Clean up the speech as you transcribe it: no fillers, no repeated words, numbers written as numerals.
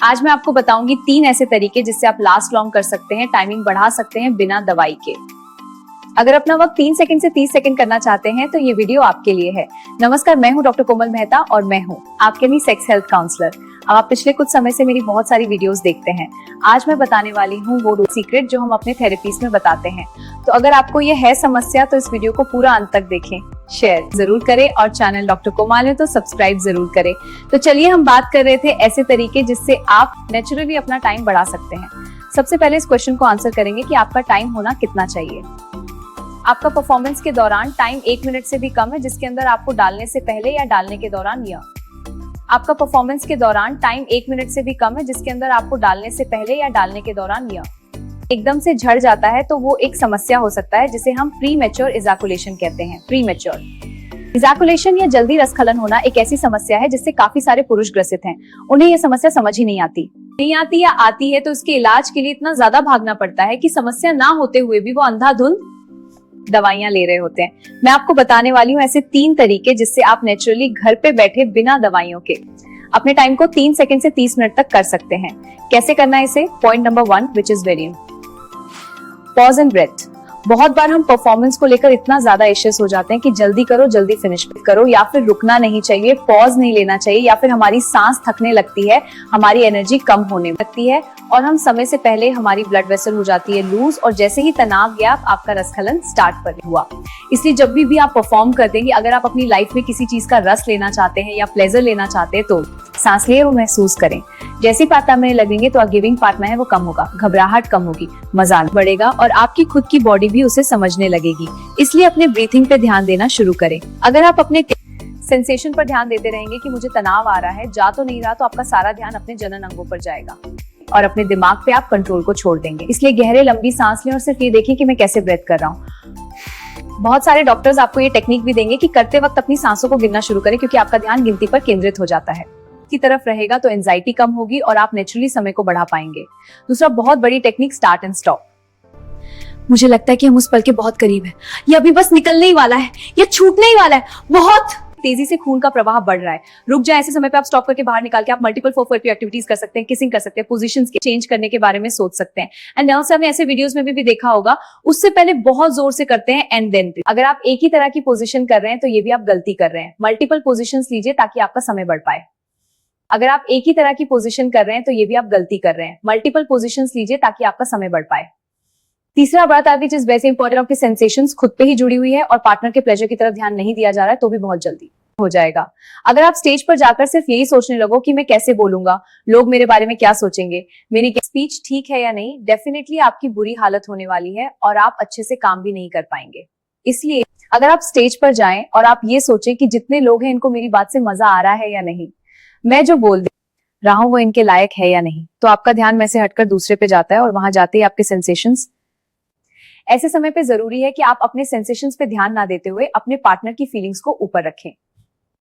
आज मैं आपको बताऊंगी 3 ऐसे तरीके जिससे आप लास्ट लॉन्ग कर सकते हैं, टाइमिंग बढ़ा सकते हैं बिना दवाई के। अगर अपना वक्त 3 सेकंड से 30 सेकंड करना चाहते हैं तो ये वीडियो आपके लिए है। नमस्कार, मैं हूं डॉक्टर कोमल मेहता और मैं हूं आपके लिए सेक्स हेल्थ काउंसलर। अब आप पिछले कुछ समय से मेरी बहुत सारी वीडियोस देखते हैं। आज मैं बताने वाली हूँ वो सीक्रेट जो हम अपने थेरेपीज में बताते हैं। तो अगर आपको ये है समस्या तो इस वीडियो को पूरा अंत तक देखें, शेयर जरूर करें और चैनल डॉक्टर कोमल है तो सब्सक्राइब जरूर करें। तो चलिए हम बात कर रहे थे ऐसे तरीके जिससे आप नेचुरली अपना टाइम बढ़ा सकते हैं। सबसे पहले इस क्वेश्चन को आंसर करेंगे कि आपका टाइम होना कितना चाहिए। आपका परफॉर्मेंस के दौरान टाइम 1 मिनट से भी कम है जिसके अंदर आपको डालने से पहले या डालने के दौरान या आपका परफॉर्मेंस के दौरान टाइम 1 मिनट से भी कम है जिसके अंदर आपको डालने से पहले या डालने के दौरान या एकदम से झड़ जाता है तो वो एक समस्या हो सकता है जिसे हम प्री मैच्योर इजैकुलेशन कहते हैं। प्री मैच्योर इजैकुलेशन या जल्दी रसखलन होना एक ऐसी समस्या है जिससे काफी सारे पुरुष ग्रसित हैं। उन्हें यह समस्या समझ ही नहीं आती या आती है तो इसके इलाज के लिए इतना ज्यादा भागना पड़ता है कि समस्या ना होते हुए भी वो अंधाधुंध दवाइयां ले रहे होते हैं। मैं आपको बताने वाली हूँ ऐसे 3 तरीके जिससे आप नेचुरली घर पे बैठे बिना दवाइयों के अपने टाइम को 3 सेकंड से 30 मिनट तक कर सकते हैं। कैसे करना है इसे? Point number 1 which is very pause and breath. बहुत बार हम परफॉर्मेंस को लेकर इतना ज्यादा एशियस हो जाते हैं कि जल्दी करो, जल्दी फिनिश करो, या फिर रुकना नहीं चाहिए, पॉज नहीं लेना चाहिए, या फिर हमारी सांस थकने लगती है, हमारी एनर्जी कम होने लगती है और हम समय से पहले हमारी ब्लड वेसल हो जाती है लूज और जैसे ही तनाव गया आपका रसखलन स्टार्ट पर हुआ। इसलिए जब भी आप परफॉर्म कर देंगे, अगर आप अपनी लाइफ में किसी चीज का रस लेना चाहते हैं या प्लेजर लेना चाहते हैं तो सांस ले और महसूस करें। जैसे पार्ट में लगेंगे तो गिविंग पार्ट में है वो कम होगा, घबराहट कम होगी, मजा बढ़ेगा और आपकी खुद की बॉडी भी उसे समझने लगेगी। इसलिए अपने ब्रीथिंग पे ध्यान देना शुरू करें। अगर आप अपने सेंसेशन पर ध्यान देते रहेंगे कि मुझे तनाव आ रहा है, जा तो नहीं रहा, तो आपका सारा ध्यान अपने जनन अंगों पर जाएगा और अपने दिमाग पे आप कंट्रोल को छोड़ देंगे। इसलिए गहरे लंबी सांस लें और सिर्फ ये देखें कि मैं कैसे ब्रेथ कर रहा हूँ। बहुत सारे डॉक्टर्स आपको ये टेक्निक भी देंगे कि करते वक्त अपनी सांसों को गिनना शुरू करें क्योंकि आपका ध्यान गिनती पर केंद्रित हो जाता है की तरफ रहेगा तो एंजाइटी कम होगी और आप नेचुरली समय को बढ़ा पाएंगे। दूसरा बहुत बड़ी टेक्निक स्टार्ट एंड स्टॉप। मुझे लगता है कि हम उस पल के बहुत करीब हैं, ये अभी बस निकलने ही वाला है, ये छूटने ही वाला है, बहुत तेजी से खून का प्रवाह बढ़ रहा है, रुक जाए। ऐसे समय पे आप स्टॉप करके बाहर निकाल के आप मल्टीपल फोरफोर एक्टिविटीज कर सकते हैं, किसिंग कर सकते हैं, पोजीशंस चेंज करने के बारे में सोच सकते हैं। एंड नर्स आपने ऐसे वीडियोस में भी देखा होगा, उससे पहले बहुत जोर से करते हैं एंड देन। अगर आप एक ही तरह की पोजीशन कर रहे हैं तो ये भी आप गलती कर रहे हैं। मल्टीपल पोजीशंस लीजिए ताकि आपका समय बढ़ पाए। अगर आप एक ही तरह की पोजीशन कर रहे हैं तो ये भी आप गलती कर रहे हैं। मल्टीपल पोजीशंस लीजिए ताकि आपका समय बढ़ पाए। तीसरा बात आती है वैसे इंपॉर्टेंट, आपके सेंसेशंस खुद पे ही जुड़ी हुई है और पार्टनर के प्लेजर की तरफ ध्यान नहीं दिया जा रहा है तो भी बहुत जल्दी हो जाएगा। अगर आप स्टेज पर जाकर सिर्फ यही सोचने लगो कि मैं कैसे बोलूंगा, लोग मेरे बारे में क्या सोचेंगे, मेरी स्पीच ठीक है या नहीं, डेफिनेटली आपकी बुरी हालत होने वाली है और आप अच्छे से काम भी नहीं कर पाएंगे। इसलिए अगर आप स्टेज पर जाएं और आप ये सोचें कि जितने लोग हैं इनको मेरी बात से मजा आ रहा है या नहीं, मैं जो बोल रहा हूं वो इनके लायक है या नहीं, तो आपका ध्यान में से हटकर दूसरे पे जाता है और वहां जाते ही आपके सेंसेशंस। ऐसे समय पे जरूरी है कि आप अपने सेंसेशंस पे ध्यान ना देते हुए अपने पार्टनर की फीलिंग्स को ऊपर रखें।